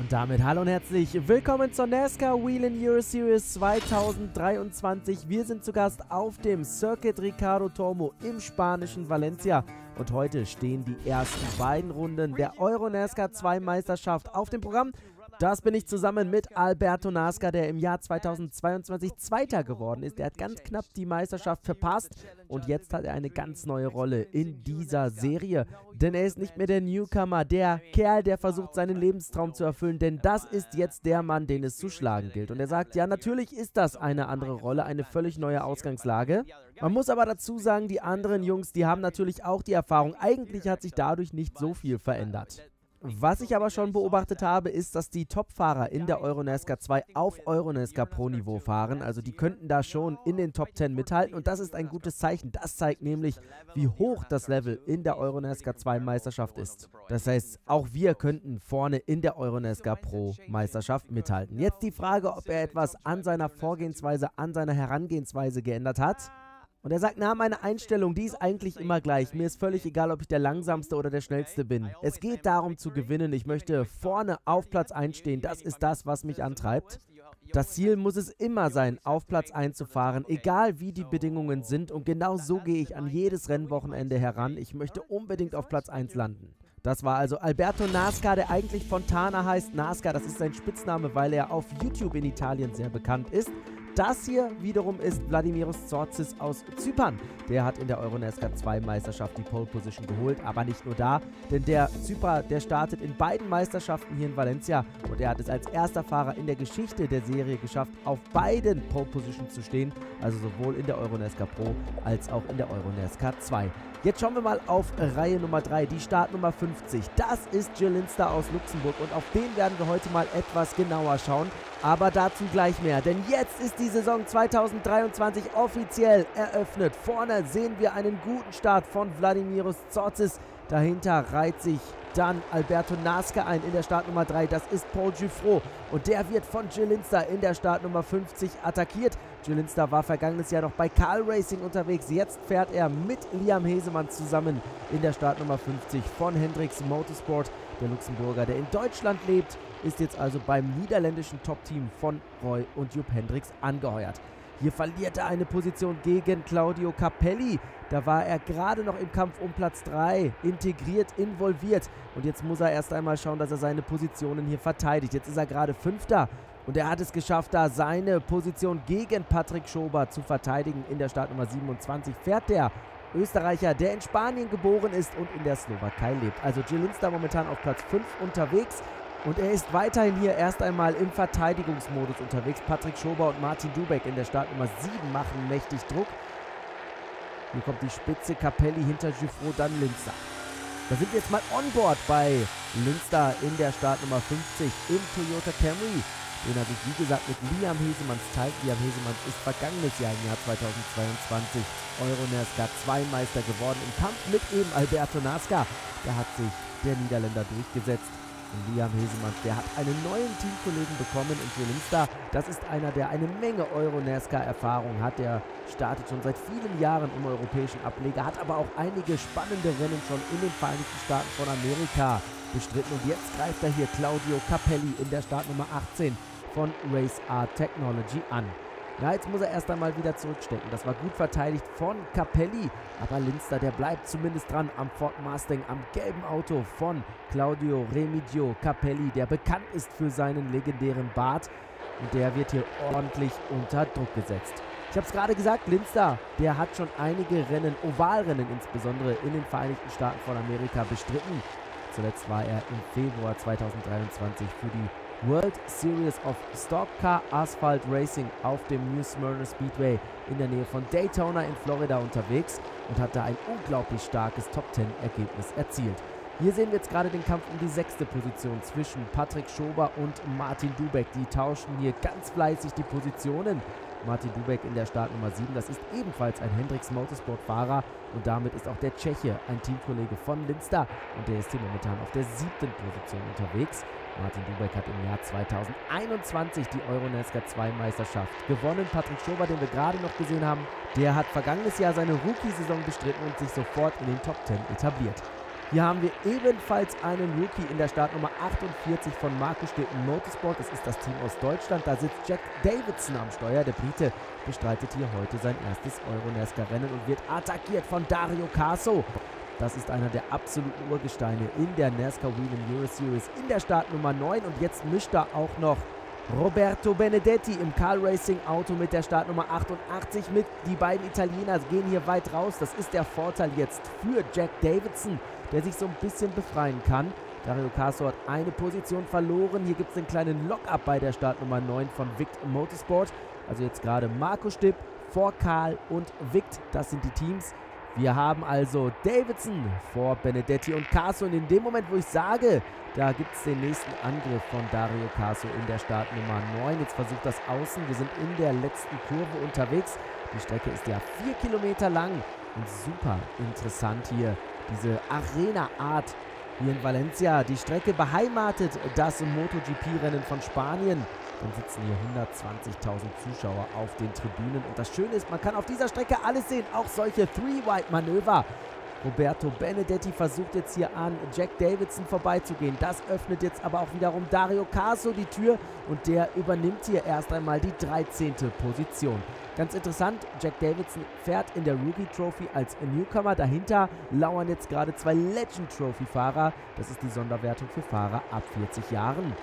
Und damit hallo und herzlich willkommen zur NASCAR Wheel in Euro Series 2023. Wir sind zu Gast auf dem Circuit Ricardo Tormo im spanischen Valencia. Und heute stehen die ersten beiden Runden der Euro NASCAR 2 Meisterschaft auf dem Programm. Das bin ich zusammen mit Alberto Nasca, der im Jahr 2022 Zweiter geworden ist. Er hat ganz knapp die Meisterschaft verpasst und jetzt hat er eine ganz neue Rolle in dieser Serie. Denn er ist nicht mehr der Newcomer, der Kerl, der versucht, seinen Lebenstraum zu erfüllen. Denn das ist jetzt der Mann, den es zu schlagen gilt. Und er sagt, ja, natürlich ist das eine andere Rolle, eine völlig neue Ausgangslage. Man muss aber dazu sagen, die anderen Jungs, die haben natürlich auch die Erfahrung. Eigentlich hat sich dadurch nicht so viel verändert. Was ich aber schon beobachtet habe, ist, dass die Top-Fahrer in der Euro NASCAR 2 auf Euro NASCAR Pro-Niveau fahren. Also die könnten da schon in den Top 10 mithalten und das ist ein gutes Zeichen. Das zeigt nämlich, wie hoch das Level in der Euro NASCAR 2 Meisterschaft ist. Das heißt, auch wir könnten vorne in der Euro NASCAR Pro Meisterschaft mithalten. Jetzt die Frage, ob er etwas an seiner Vorgehensweise, an seiner Herangehensweise geändert hat. Und er sagt, na, meine Einstellung, die ist eigentlich immer gleich. Mir ist völlig egal, ob ich der Langsamste oder der Schnellste bin. Es geht darum zu gewinnen. Ich möchte vorne auf Platz 1 stehen. Das ist das, was mich antreibt. Das Ziel muss es immer sein, auf Platz 1 zu fahren, egal wie die Bedingungen sind. Und genau so gehe ich an jedes Rennwochenende heran. Ich möchte unbedingt auf Platz 1 landen. Das war also Alberto Nasca, der eigentlich Fontana heißt. Nasca, das ist sein Spitzname, weil er auf YouTube in Italien sehr bekannt ist. Das hier wiederum ist Vladimiros Tsortzis aus Zypern. Der hat in der Euro NASCAR 2 Meisterschaft die Pole Position geholt, aber nicht nur da, denn der Zyprer, der startet in beiden Meisterschaften hier in Valencia und er hat es als erster Fahrer in der Geschichte der Serie geschafft, auf beiden Pole Positions zu stehen, also sowohl in der Euro NASCAR Pro als auch in der Euro NASCAR 2. Jetzt schauen wir mal auf Reihe Nummer 3, die Startnummer 50. Das ist Gilles Lindster aus Luxemburg und auf den werden wir heute mal etwas genauer schauen. Aber dazu gleich mehr, denn jetzt ist die Saison 2023 offiziell eröffnet. Vorne sehen wir einen guten Start von Vladimiros Tsortzis. Dahinter reiht sich dann Alberto Nasca ein in der Startnummer 3. Das ist Paul Giuffreau und der wird von Gilles Lindster in der Startnummer 50 attackiert. Gilles Lindster war vergangenes Jahr noch bei Cal Racing unterwegs. Jetzt fährt er mit Liam Hesemann zusammen in der Startnummer 50 von Hendricks Motorsport. Der Luxemburger, der in Deutschland lebt, ist jetzt also beim niederländischen Top-Team von Roy und Jupp Hendricks angeheuert. Hier verliert er eine Position gegen Claudio Capelli. Da war er gerade noch im Kampf um Platz 3 integriert, involviert. Und jetzt muss er erst einmal schauen, dass er seine Positionen hier verteidigt. Jetzt ist er gerade Fünfter und er hat es geschafft, da seine Position gegen Patrick Schober zu verteidigen. In der Startnummer 27 fährt der Österreicher, der in Spanien geboren ist und in der Slowakei lebt. Also Gilles Lindster momentan auf Platz 5 unterwegs. Und er ist weiterhin hier erst einmal im Verteidigungsmodus unterwegs. Patrick Schober und Martin Dubek in der Startnummer 7 machen mächtig Druck. Hier kommt die Spitze, Capelli hinter Giuffreau, dann Lindster. Da sind wir jetzt mal on board bei Lindster in der Startnummer 50 im Toyota Camry. Den er sich, wie gesagt, mit Liam Hesemanns teilt. Liam Hesemanns ist vergangenes Jahr im Jahr 2022 Euro NASCAR 2 Meister geworden im Kampf mit eben Alberto Nasca. Da hat sich der Niederländer durchgesetzt. Und Liam Hesemanns, der hat einen neuen Teamkollegen bekommen in Gilles Lindster. Das ist einer, der eine Menge Euro NASCAR-Erfahrung hat. Der startet schon seit vielen Jahren im europäischen Ableger, hat aber auch einige spannende Rennen schon in den Vereinigten Staaten von Amerika bestritten. Und jetzt greift er hier Claudio Capelli in der Startnummer 18 von Race Art Technology an. Ja, jetzt muss er erst einmal wieder zurückstecken. Das war gut verteidigt von Capelli, aber Lindster, der bleibt zumindest dran am Ford Mustang, am gelben Auto von Claudio Remigio Capelli, der bekannt ist für seinen legendären Bart und der wird hier ordentlich unter Druck gesetzt. Ich habe es gerade gesagt, Lindster, der hat schon einige Rennen, Ovalrennen insbesondere in den Vereinigten Staaten von Amerika bestritten. Zuletzt war er im Februar 2023 für die World Series of Stock Car Asphalt Racing auf dem New Smyrna Speedway in der Nähe von Daytona in Florida unterwegs und hat da ein unglaublich starkes Top-10-Ergebnis erzielt. Hier sehen wir jetzt gerade den Kampf um die 6. Position zwischen Patrick Schober und Martin Dubek. Die tauschen hier ganz fleißig die Positionen. Martin Dubek in der Startnummer 7, das ist ebenfalls ein Hendricks Motorsport-Fahrer und damit ist auch der Tscheche ein Teamkollege von Lindster und der ist hier momentan auf der 7. Position unterwegs. Martin Dubek hat im Jahr 2021 die Euro NASCAR 2 Meisterschaft gewonnen. Patrick Schober, den wir gerade noch gesehen haben, der hat vergangenes Jahr seine Rookie-Saison bestritten und sich sofort in den Top 10 etabliert. Hier haben wir ebenfalls einen Rookie in der Startnummer 48 von Marco Stipp Motorsport. Das ist das Team aus Deutschland. Da sitzt Jack Davidson am Steuer. Der Brite bestreitet hier heute sein erstes Euro-NASCAR-Rennen und wird attackiert von Dario Caso. Das ist einer der absoluten Urgesteine in der NASCAR Whelen Euro Series in der Startnummer 9. Und jetzt mischt da auch noch Roberto Benedetti im Car Racing Auto mit der Startnummer 88 mit. Die beiden Italiener gehen hier weit raus. Das ist der Vorteil jetzt für Jack Davidson, der sich so ein bisschen befreien kann. Dario Caso hat eine Position verloren. Hier gibt es einen kleinen Lock-up bei der Startnummer 9 von Vict Motorsport. Also jetzt gerade Marco Stipp vor Karl und Vict. Das sind die Teams. Wir haben also Davidson vor Benedetti und Caso. Und in dem Moment, wo ich sage, da gibt es den nächsten Angriff von Dario Caso in der Startnummer 9. Jetzt versucht das Außen. Wir sind in der letzten Kurve unterwegs. Die Strecke ist ja 4 Kilometer lang und super interessant hier. Diese Arena-Art hier in Valencia. Die Strecke beheimatet das MotoGP-Rennen von Spanien. Dann sitzen hier 120.000 Zuschauer auf den Tribünen. Und das Schöne ist, man kann auf dieser Strecke alles sehen. Auch solche Three-Wide-Manöver. Roberto Benedetti versucht jetzt hier an Jack Davidson vorbeizugehen. Das öffnet jetzt aber auch wiederum Dario Caso die Tür. Und der übernimmt hier erst einmal die 13. Position. Ganz interessant, Jack Davidson fährt in der Rookie Trophy als Newcomer. Dahinter lauern jetzt gerade 2 Legend Trophy Fahrer. Das ist die Sonderwertung für Fahrer ab 40 Jahren.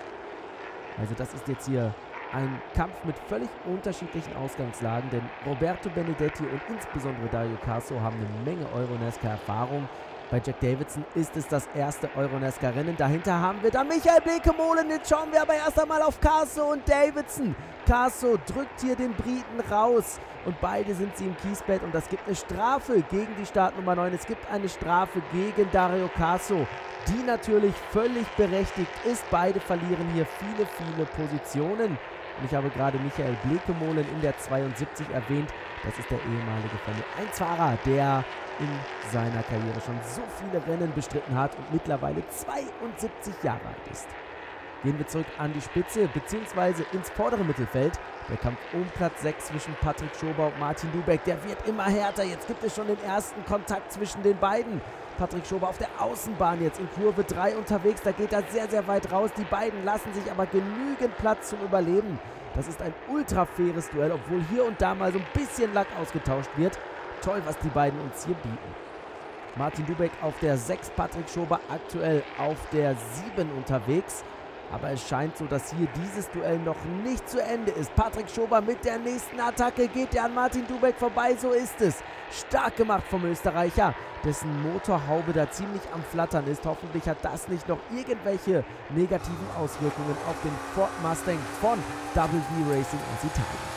Also das ist jetzt hier ein Kampf mit völlig unterschiedlichen Ausgangslagen, denn Roberto Benedetti und insbesondere Dario Caso haben eine Menge Euro-NASCAR-Erfahrung. Bei Jack Davidson ist es das erste Euro-NASCAR-Rennen. Dahinter haben wir dann Michael Blekemolen. Jetzt schauen wir aber erst einmal auf Caso und Davidson. Caso drückt hier den Briten raus und beide sind sie im Kiesbett und das gibt eine Strafe gegen die Startnummer 9. Es gibt eine Strafe gegen Dario Caso, die natürlich völlig berechtigt ist. Beide verlieren hier viele, viele Positionen. Und ich habe gerade Michael Blekemolen in der 72 erwähnt. Das ist der ehemalige Formel-1-Fahrer, der in seiner Karriere schon so viele Rennen bestritten hat und mittlerweile 72 Jahre alt ist. Gehen wir zurück an die Spitze bzw. ins vordere Mittelfeld. Der Kampf um Platz 6 zwischen Patrick Schober und Martin Dubeck, der wird immer härter. Jetzt gibt es schon den ersten Kontakt zwischen den beiden. Patrick Schober auf der Außenbahn jetzt in Kurve 3 unterwegs. Da geht er sehr, sehr weit raus. Die beiden lassen sich aber genügend Platz zum Überleben. Das ist ein ultra faires Duell, obwohl hier und da mal so ein bisschen Lack ausgetauscht wird. Toll, was die beiden uns hier bieten. Martin Dubeck auf der 6, Patrick Schober aktuell auf der 7 unterwegs. Aber es scheint so, dass hier dieses Duell noch nicht zu Ende ist. Patrick Schober mit der nächsten Attacke. Geht er an Martin Dubeck vorbei? So ist es. Stark gemacht vom Österreicher, dessen Motorhaube da ziemlich am Flattern ist. Hoffentlich hat das nicht noch irgendwelche negativen Auswirkungen auf den Ford Mustang von WV Racing aus Italien.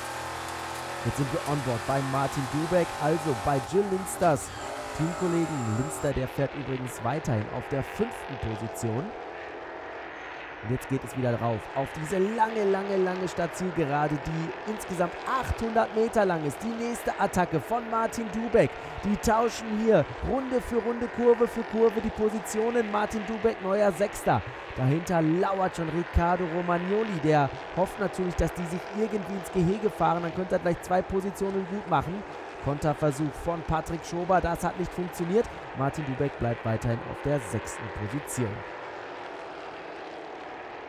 Jetzt sind wir on board bei Martin Dubeck, also bei Jill Linsters Teamkollegen. Linster, der fährt übrigens weiterhin auf der 5. Position. Und jetzt geht es wieder drauf auf diese lange Startzielgerade, die insgesamt 800 Meter lang ist. Die nächste Attacke von Martin Dubeck. Die tauschen hier Runde für Runde, Kurve für Kurve die Positionen. Martin Dubeck, neuer 6. Dahinter lauert schon Riccardo Romagnoli. Der hofft natürlich, dass die sich irgendwie ins Gehege fahren. Dann könnte er gleich 2 Positionen gut machen. Konterversuch von Patrick Schober, das hat nicht funktioniert. Martin Dubeck bleibt weiterhin auf der 6. Position.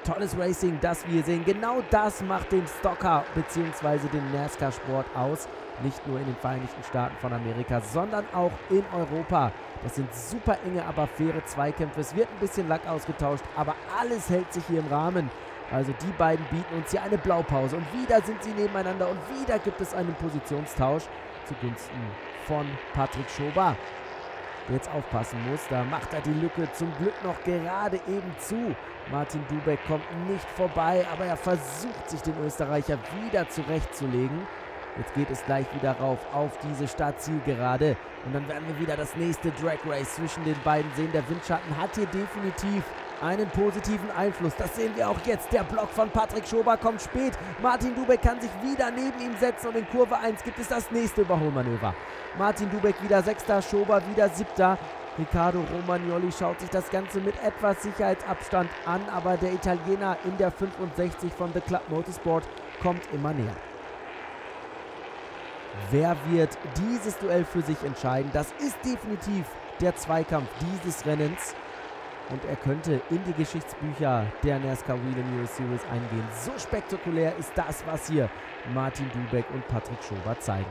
Tolles Racing, das wir sehen. Genau das macht den Stocker bzw. den NASCAR-Sport aus. Nicht nur in den Vereinigten Staaten von Amerika, sondern auch in Europa. Das sind super enge, aber faire Zweikämpfe. Es wird ein bisschen Lack ausgetauscht, aber alles hält sich hier im Rahmen. Also die beiden bieten uns hier eine Blaupause. Und wieder sind sie nebeneinander und wieder gibt es einen Positionstausch zugunsten von Patrick Schober, der jetzt aufpassen muss. Da macht er die Lücke zum Glück noch gerade eben zu. Martin Dubeck kommt nicht vorbei, aber er versucht sich den Österreicher wieder zurechtzulegen. Jetzt geht es gleich wieder rauf auf diese Startzielgerade. Und dann werden wir wieder das nächste Drag Race zwischen den beiden sehen. Der Windschatten hat hier definitiv einen positiven Einfluss. Das sehen wir auch jetzt. Der Block von Patrick Schober kommt spät. Martin Dubeck kann sich wieder neben ihm setzen und in Kurve 1 gibt es das nächste Überholmanöver. Martin Dubeck wieder 6., Schober wieder 7. Riccardo Romagnoli schaut sich das Ganze mit etwas Sicherheitsabstand an, aber der Italiener in der 65 von The Club Motorsport kommt immer näher. Wer wird dieses Duell für sich entscheiden? Das ist definitiv der Zweikampf dieses Rennens. Und er könnte in die Geschichtsbücher der NASCAR Whelen Euro Series eingehen. So spektakulär ist das, was hier Martin Dubek und Patrick Schober zeigen.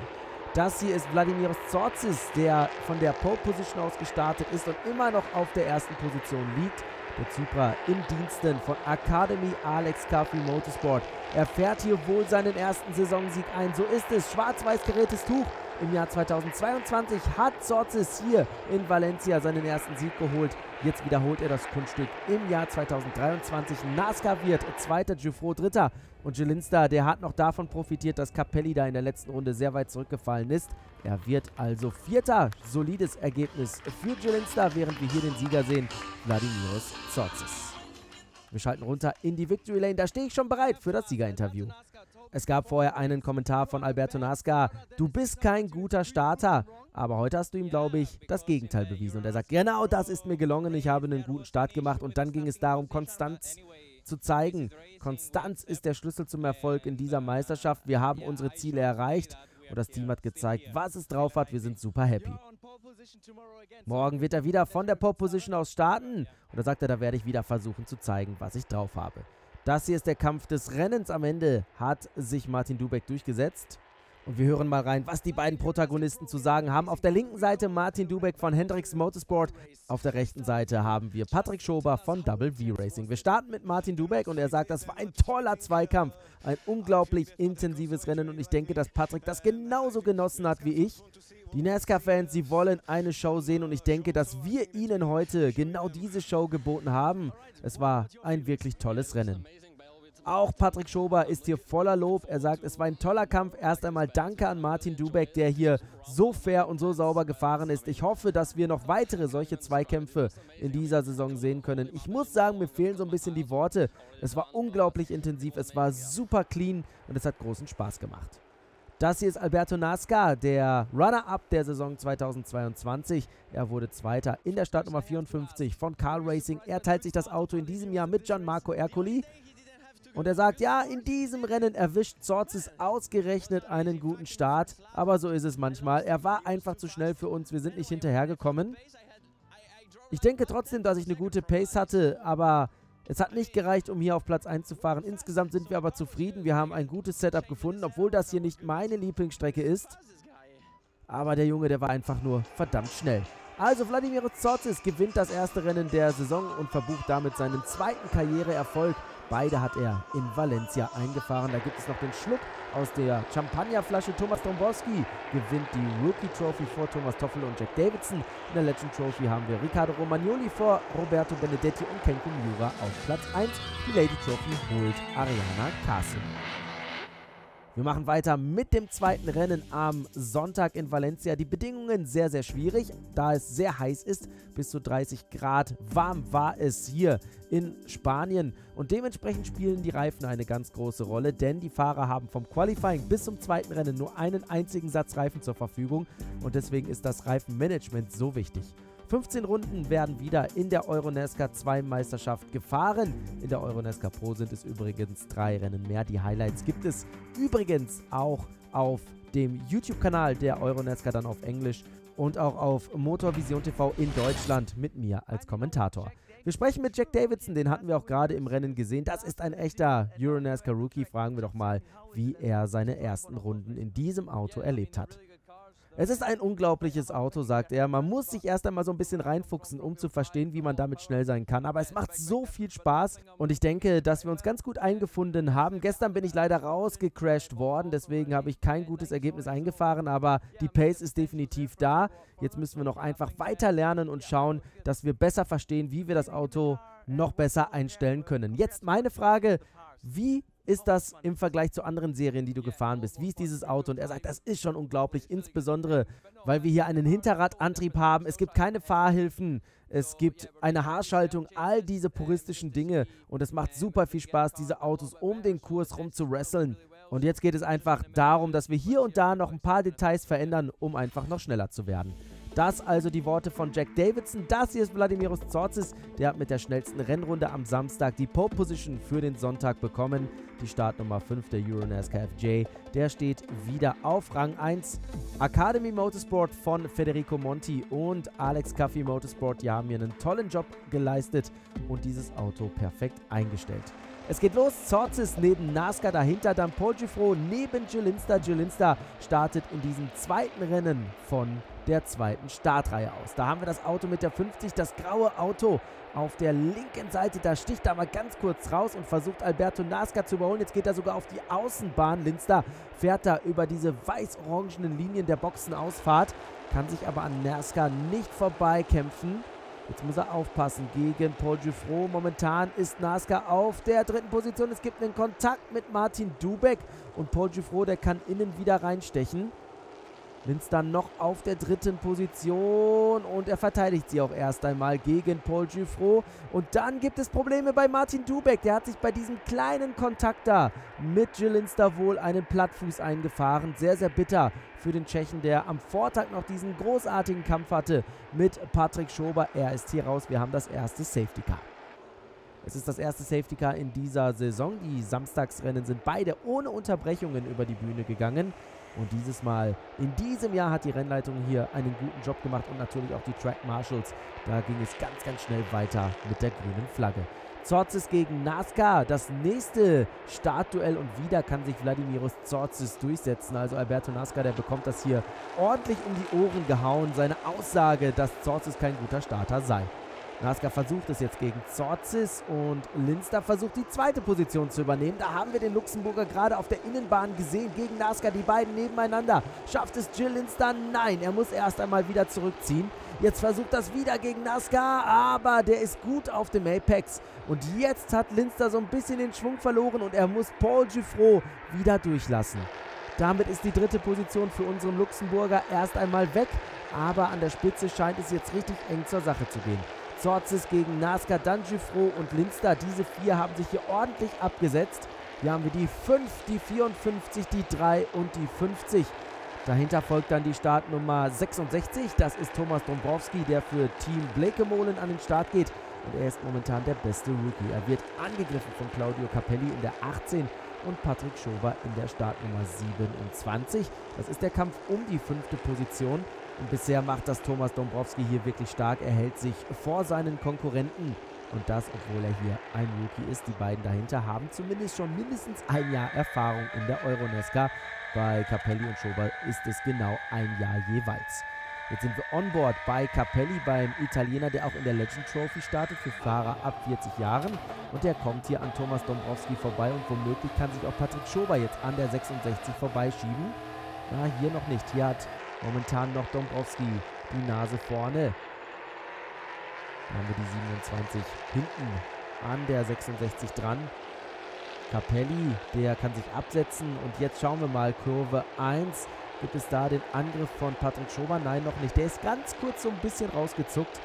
Das hier ist Vladimiros Tsortzis, der von der Pole Position aus gestartet ist und immer noch auf der ersten Position liegt. Der Zyprer im Diensten von Academy Alex Caffey Motorsport. Er fährt hier wohl seinen ersten Saisonsieg ein. So ist es. Schwarz-weiß gerätes Tuch. Im Jahr 2022 hat Tsortzis hier in Valencia seinen ersten Sieg geholt. Jetzt wiederholt er das Kunststück im Jahr 2023. NASCAR wird Zweiter, Giuffreau Dritter. Und Jelinsta, der hat noch davon profitiert, dass Capelli da in der letzten Runde sehr weit zurückgefallen ist. Er wird also Vierter. Solides Ergebnis für Jelinsta, während wir hier den Sieger sehen, Vladimiros Tsortzis. Wir schalten runter in die Victory Lane. Da stehe ich schon bereit für das Siegerinterview. Es gab vorher einen Kommentar von Alberto Nascar. Du bist kein guter Starter, aber heute hast du ihm, glaube ich, das Gegenteil bewiesen. Und er sagt, genau das ist mir gelungen. Ich habe einen guten Start gemacht und dann ging es darum, Konstanz zu zeigen. Konstanz ist der Schlüssel zum Erfolg in dieser Meisterschaft. Wir haben unsere Ziele erreicht und das Team hat gezeigt, was es drauf hat. Wir sind super happy. Morgen wird er wieder von der Pole Position aus starten. Und da sagt er, da werde ich wieder versuchen zu zeigen, was ich drauf habe. Das hier ist der Kampf des Rennens. Am Ende hat sich Martin Dubek durchgesetzt. Und wir hören mal rein, was die beiden Protagonisten zu sagen haben. Auf der linken Seite Martin Dubek von Hendricks Motorsport. Auf der rechten Seite haben wir Patrick Schober von Double V Racing. Wir starten mit Martin Dubek und er sagt, das war ein toller Zweikampf. Ein unglaublich intensives Rennen und ich denke, dass Patrick das genauso genossen hat wie ich. Die NASCAR-Fans, sie wollen eine Show sehen und ich denke, dass wir ihnen heute genau diese Show geboten haben. Es war ein wirklich tolles Rennen. Auch Patrick Schober ist hier voller Lob. Er sagt, es war ein toller Kampf. Erst einmal danke an Martin Dubek, der hier so fair und so sauber gefahren ist. Ich hoffe, dass wir noch weitere solche Zweikämpfe in dieser Saison sehen können. Ich muss sagen, mir fehlen so ein bisschen die Worte. Es war unglaublich intensiv, es war super clean und es hat großen Spaß gemacht. Das hier ist Alberto Nascar, der Runner-Up der Saison 2022. Er wurde Zweiter in der Startnummer 54 von Carl Racing. Er teilt sich das Auto in diesem Jahr mit Gianmarco Ercoli. Und er sagt, ja, in diesem Rennen erwischt Tsortzis ausgerechnet einen guten Start. Aber so ist es manchmal. Er war einfach zu schnell für uns. Wir sind nicht hinterhergekommen. Ich denke trotzdem, dass ich eine gute Pace hatte, aber es hat nicht gereicht, um hier auf Platz 1 zu fahren. Insgesamt sind wir aber zufrieden. Wir haben ein gutes Setup gefunden, obwohl das hier nicht meine Lieblingsstrecke ist. Aber der Junge, der war einfach nur verdammt schnell. Also Vladimiros Tsortzis gewinnt das erste Rennen der Saison und verbucht damit seinen zweiten Karriereerfolg. Beide hat er in Valencia eingefahren. Da gibt es noch den Schluck aus der Champagnerflasche. Thomas Dombrowski gewinnt die Rookie Trophy vor Thomas Toffel und Jack Davidson. In der Legend Trophy haben wir Riccardo Romagnoli vor Roberto Benedetti und Kenko Miura auf Platz 1. Die Lady Trophy holt Ariana Carson. Wir machen weiter mit dem zweiten Rennen am Sonntag in Valencia. Die Bedingungen sehr, sehr schwierig, da es sehr heiß ist. Bis zu 30 Grad warm war es hier in Spanien. Und dementsprechend spielen die Reifen eine ganz große Rolle, denn die Fahrer haben vom Qualifying bis zum zweiten Rennen nur einen einzigen Satz Reifen zur Verfügung. Und deswegen ist das Reifenmanagement so wichtig. 15 Runden werden wieder in der Euro-NASCAR 2 Meisterschaft gefahren. In der Euro-NASCAR Pro sind es übrigens 3 Rennen mehr. Die Highlights gibt es übrigens auch auf dem YouTube-Kanal der Euro-NASCAR, dann auf Englisch und auch auf Motorvision TV in Deutschland mit mir als Kommentator. Wir sprechen mit Jack Davidson, den hatten wir auch gerade im Rennen gesehen. Das ist ein echter Euro-NASCAR-Rookie. Fragen wir doch mal, wie er seine ersten Runden in diesem Auto erlebt hat. Es ist ein unglaubliches Auto, sagt er. Man muss sich erst einmal so ein bisschen reinfuchsen, um zu verstehen, wie man damit schnell sein kann. Aber es macht so viel Spaß und ich denke, dass wir uns ganz gut eingefunden haben. Gestern bin ich leider rausgecrashed worden, deswegen habe ich kein gutes Ergebnis eingefahren, aber die Pace ist definitiv da. Jetzt müssen wir noch einfach weiter lernen und schauen, dass wir besser verstehen, wie wir das Auto noch besser einstellen können. Jetzt meine Frage, wie ist das im Vergleich zu anderen Serien, die du gefahren bist? Wie ist dieses Auto? Und er sagt, das ist schon unglaublich, insbesondere, weil wir hier einen Hinterradantrieb haben. Es gibt keine Fahrhilfen, es gibt eine Haarschaltung, all diese puristischen Dinge. Und es macht super viel Spaß, diese Autos um den Kurs rum zu wresteln. Und jetzt geht es einfach darum, dass wir hier und da noch ein paar Details verändern, um einfach noch schneller zu werden. Das also die Worte von Jack Davidson. Das hier ist Vladimiros Tsortzis. Der hat mit der schnellsten Rennrunde am Samstag die Pole Position für den Sonntag bekommen. die Startnummer 5 der Euro NASCAR FJ. Der steht wieder auf Rang 1. Academy Motorsport von Federico Monti und Alex Caffey Motorsport, die haben hier einen tollen Job geleistet und dieses Auto perfekt eingestellt. Es geht los, Zortzis neben NASCAR, dahinter dann Paul Giffrot neben Jill Linster. Jill Linster startet in diesem zweiten Rennen von der zweiten Startreihe aus. Da haben wir das Auto mit der 50, das graue Auto auf der linken Seite. Da sticht er mal ganz kurz raus und versucht Alberto NASCAR zu überholen. Jetzt geht er sogar auf die Außenbahn. Linster fährt da über diese weiß-orangenen Linien der Boxenausfahrt, kann sich aber an NASCAR nicht vorbeikämpfen. Jetzt muss er aufpassen gegen Paul Giffrot. Momentan ist NASCAR auf der dritten Position. Es gibt einen Kontakt mit Martin Dubek und Paul Giffrot, der kann innen wieder reinstechen. Linster noch auf der dritten Position und er verteidigt sie auch erst einmal gegen Paul Giffrot. Und dann gibt es Probleme bei Martin Dubek. Der hat sich bei diesem kleinen Kontakt da mit Jill Linster wohl einen Plattfuß eingefahren. Sehr, sehr bitter für den Tschechen, der am Vortag noch diesen großartigen Kampf hatte mit Patrick Schober. Er ist hier raus. Wir haben das erste Safety Car. Es ist das erste Safety Car in dieser Saison. Die Samstagsrennen sind beide ohne Unterbrechungen über die Bühne gegangen. Und dieses Mal, in diesem Jahr, hat die Rennleitung hier einen guten Job gemacht und natürlich auch die Track Marshals. Da ging es ganz, ganz schnell weiter mit der grünen Flagge. Zortzis gegen NASCAR, das nächste Startduell und wieder kann sich Vladimiros Zortzis durchsetzen. Also Alberto NASCAR, der bekommt das hier ordentlich um die Ohren gehauen. Seine Aussage, dass Zortzis kein guter Starter sei. NASCAR versucht es jetzt gegen Zortzis und Linster versucht die zweite Position zu übernehmen. Da haben wir den Luxemburger gerade auf der Innenbahn gesehen gegen NASCAR, die beiden nebeneinander. Schafft es Jill Linster? Nein, er muss erst einmal wieder zurückziehen. Jetzt versucht das wieder gegen NASCAR, aber der ist gut auf dem Apex. Und jetzt hat Linster so ein bisschen den Schwung verloren und er muss Paul Giffrot wieder durchlassen. Damit ist die dritte Position für unseren Luxemburger erst einmal weg, aber an der Spitze scheint es jetzt richtig eng zur Sache zu gehen. Zortzis gegen NASCAR, dann Giffrot und Linster. Diese vier haben sich hier ordentlich abgesetzt. Hier haben wir die 5, die 54, die 3 und die 50. Dahinter folgt dann die Startnummer 66. Das ist Thomas Dombrowski, der für Team Blekemolen an den Start geht. Und er ist momentan der beste Rookie. Er wird angegriffen von Claudio Capelli in der 18 und Patrick Schober in der Startnummer 27. Das ist der Kampf um die 5. Position. Und bisher macht das Thomas Dombrowski hier wirklich stark. Er hält sich vor seinen Konkurrenten. Und das, obwohl er hier ein Rookie ist. Die beiden dahinter haben zumindest schon mindestens ein Jahr Erfahrung in der Euro NASCAR. Bei Capelli und Schober ist es genau ein Jahr jeweils. Jetzt sind wir on board bei Capelli, beim Italiener, der auch in der Legend Trophy startet für Fahrer ab 40 Jahren. Und der kommt hier an Thomas Dombrowski vorbei und womöglich kann sich auch Patrick Schober jetzt an der 66 vorbeischieben. Na, hier noch nicht. Hier hat momentan noch Dombrowski die Nase vorne. Dann haben wir die 27 hinten an der 66 dran. Capelli, der kann sich absetzen. Und jetzt schauen wir mal, Kurve 1. Gibt es da den Angriff von Patrick Schober? Nein, noch nicht. Der ist ganz kurz so ein bisschen rausgezuckt.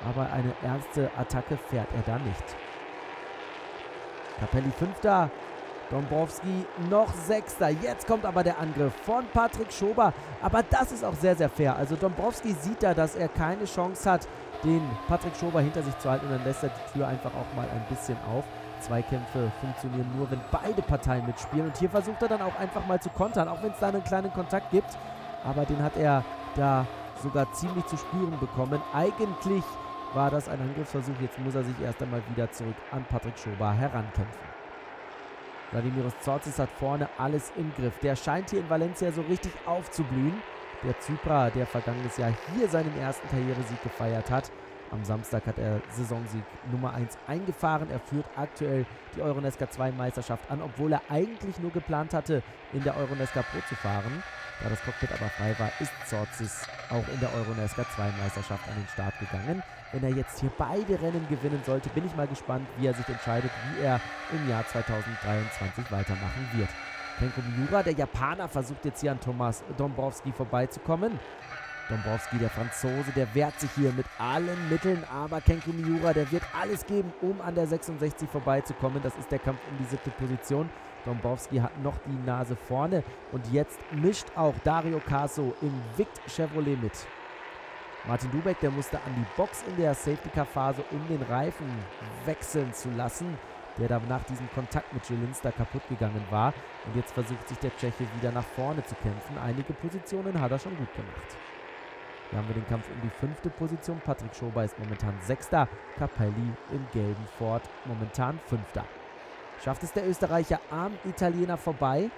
Aber eine ernste Attacke fährt er da nicht. Capelli 5. Dombrowski noch 6. Jetzt kommt aber der Angriff von Patrick Schober. Aber das ist auch sehr, sehr fair. Also Dombrowski sieht da, dass er keine Chance hat, den Patrick Schober hinter sich zu halten. Und dann lässt er die Tür einfach auch mal ein bisschen auf. Zweikämpfe funktionieren nur, wenn beide Parteien mitspielen. Und hier versucht er dann auch einfach mal zu kontern, auch wenn es da einen kleinen Kontakt gibt. Aber den hat er da sogar ziemlich zu spüren bekommen. Eigentlich war das ein Angriffsversuch. Jetzt muss er sich erst einmal wieder zurück an Patrick Schober herankämpfen. Vladimiros Zortzis hat vorne alles im Griff. Der scheint hier in Valencia so richtig aufzublühen. Der Zyprer, der vergangenes Jahr hier seinen ersten Karrieresieg gefeiert hat. Am Samstag hat er Saisonsieg Nummer 1 eingefahren. Er führt aktuell die Euro NASCAR 2 Meisterschaft an, obwohl er eigentlich nur geplant hatte, in der Euro NASCAR Pro zu fahren. Da das Cockpit aber frei war, ist Zortzis auch in der Euro NASCAR 2 Meisterschaft an den Start gegangen. Wenn er jetzt hier beide Rennen gewinnen sollte, bin ich mal gespannt, wie er sich entscheidet, wie er im Jahr 2023 weitermachen wird. Kenko Miura, der Japaner, versucht jetzt hier an Thomas Dombrowski vorbeizukommen. Dombrowski, der Franzose, der wehrt sich hier mit allen Mitteln, aber Kenko Miura, der wird alles geben, um an der 66 vorbeizukommen. Das ist der Kampf um die 7. Position. Dombrowski hat noch die Nase vorne und jetzt mischt auch Dario Caso im Vict Chevrolet mit. Martin Dubek, der musste an die Box in der Safety-Car-Phase, um den Reifen wechseln zu lassen. der da nach diesem Kontakt mit Zilinska kaputt gegangen war. Und jetzt versucht sich der Tscheche wieder nach vorne zu kämpfen. Einige Positionen hat er schon gut gemacht. Hier haben wir den Kampf um die 5. Position. Patrick Schober ist momentan 6. Capelli im gelben Ford momentan 5. Schafft es der Österreicher am Italiener vorbei.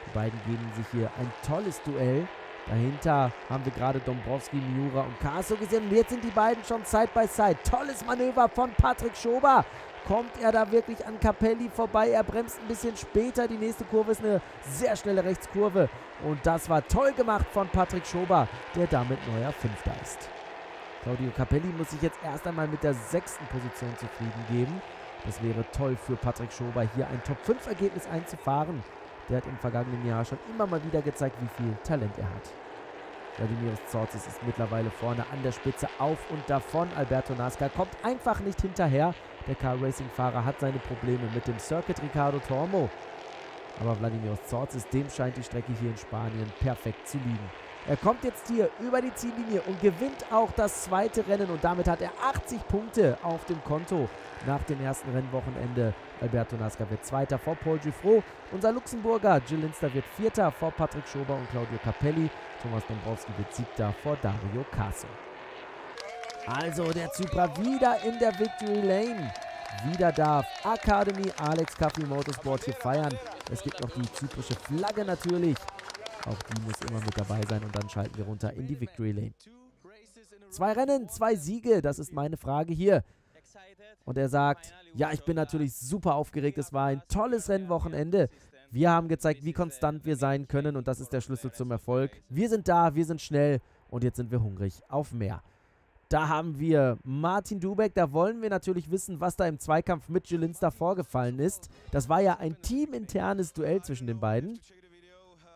Die beiden geben sich hier ein tolles Duell. Dahinter haben wir gerade Dąbrowski, Miura und Caso gesehen. Und jetzt sind die beiden schon Side by Side. Tolles Manöver von Patrick Schober. Kommt er da wirklich an Capelli vorbei? Er bremst ein bisschen später. Die nächste Kurve ist eine sehr schnelle Rechtskurve. Und das war toll gemacht von Patrick Schober, der damit neuer 5. ist. Claudio Capelli muss sich jetzt erst einmal mit der 6. Position zufrieden geben. Das wäre toll für Patrick Schober, hier ein Top-5-Ergebnis einzufahren. Der hat im vergangenen Jahr schon immer mal wieder gezeigt, wie viel Talent er hat. Vladimiros Tsortzis ist mittlerweile vorne an der Spitze, auf und davon. Alberto Nasca kommt einfach nicht hinterher. Der Car-Racing-Fahrer hat seine Probleme mit dem Circuit Ricardo Tormo. Aber Vladimiros Tsortzis, dem scheint die Strecke hier in Spanien perfekt zu liegen. Er kommt jetzt hier über die Ziellinie und gewinnt auch das 2. Rennen. Und damit hat er 80 Punkte auf dem Konto nach dem ersten Rennwochenende. Alberto Nasca wird 2. vor Paul Giffrot. Unser Luxemburger Zilinska wird 4. vor Patrick Schober und Claudio Capelli. Thomas Dąbrowski wird 7. vor Dario Caso. Also der Supra wieder in der Victory Lane. Wieder darf Academy Alex Caffi Motorsport hier feiern. Es gibt noch die zyprische Flagge natürlich. Auch die muss immer mit dabei sein und dann schalten wir runter in die Victory Lane. 2 Rennen, 2 Siege, das ist meine Frage hier. Und er sagt, ja, ich bin natürlich super aufgeregt, es war ein tolles Rennwochenende. Wir haben gezeigt, wie konstant wir sein können und das ist der Schlüssel zum Erfolg. Wir sind da, wir sind schnell und jetzt sind wir hungrig auf mehr. Da haben wir Martin Dubek, da wollen wir natürlich wissen, was da im Zweikampf mit Zilinska vorgefallen ist. Das war ja ein teaminternes Duell zwischen den beiden.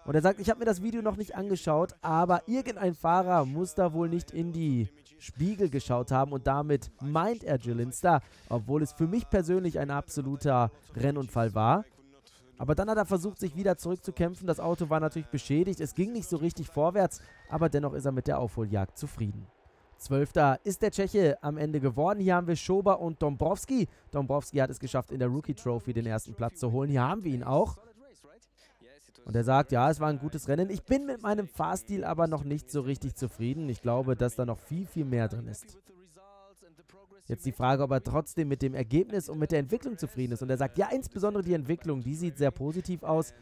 Und er sagt, ich habe mir das Video noch nicht angeschaut, aber irgendein Fahrer muss da wohl nicht in die Spiegel geschaut haben und damit meint er Zilinska, obwohl es für mich persönlich ein absoluter Rennunfall war. Aber dann hat er versucht, sich wieder zurückzukämpfen. Das Auto war natürlich beschädigt, es ging nicht so richtig vorwärts, aber dennoch ist er mit der Aufholjagd zufrieden. 12. ist der Tscheche am Ende geworden. Hier haben wir Schober und Dąbrowski. Dąbrowski hat es geschafft, in der Rookie Trophy den ersten Platz zu holen. Hier haben wir ihn auch. Und er sagt, ja, es war ein gutes Rennen. Ich bin mit meinem Fahrstil aber noch nicht so richtig zufrieden. Ich glaube, dass da noch viel, viel mehr drin ist. Jetzt die Frage, ob er trotzdem mit dem Ergebnis und mit der Entwicklung zufrieden ist. Und er sagt, ja, insbesondere die Entwicklung, die sieht sehr positiv aus.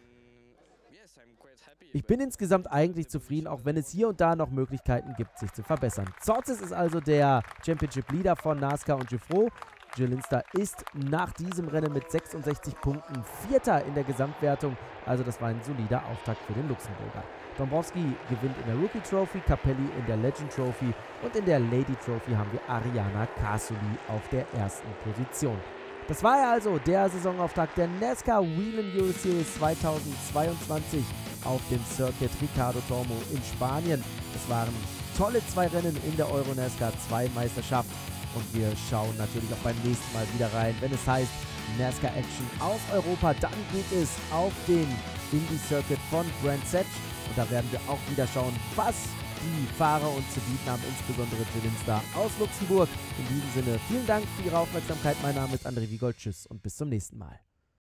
Ich bin insgesamt eigentlich zufrieden, auch wenn es hier und da noch Möglichkeiten gibt, sich zu verbessern. Tsortzis ist also der Championship Leader von Nasca und Giffrot. Zilinska ist nach diesem Rennen mit 66 Punkten 4. in der Gesamtwertung. Also das war ein solider Auftakt für den Luxemburger. Dąbrowski gewinnt in der Rookie Trophy, Capelli in der Legend Trophy und in der Lady Trophy haben wir Ariana Casoli auf der 1. Position. Das war ja also der Saisonauftakt der NASCAR Whelen Euro Series 2022 auf dem Circuit Ricardo Tormo in Spanien. Es waren tolle 2 Rennen in der Euro NASCAR 2 Meisterschaft. Und wir schauen natürlich auch beim nächsten Mal wieder rein, wenn es heißt NASCAR Action aus Europa. Dann geht es auf den Indy Circuit von Brands Hatch. Und da werden wir auch wieder schauen, was die Fahrer uns zu bieten haben, insbesondere Zilinska aus Luxemburg. In diesem Sinne, vielen Dank für Ihre Aufmerksamkeit. Mein Name ist André Wiegold. Tschüss und bis zum nächsten Mal.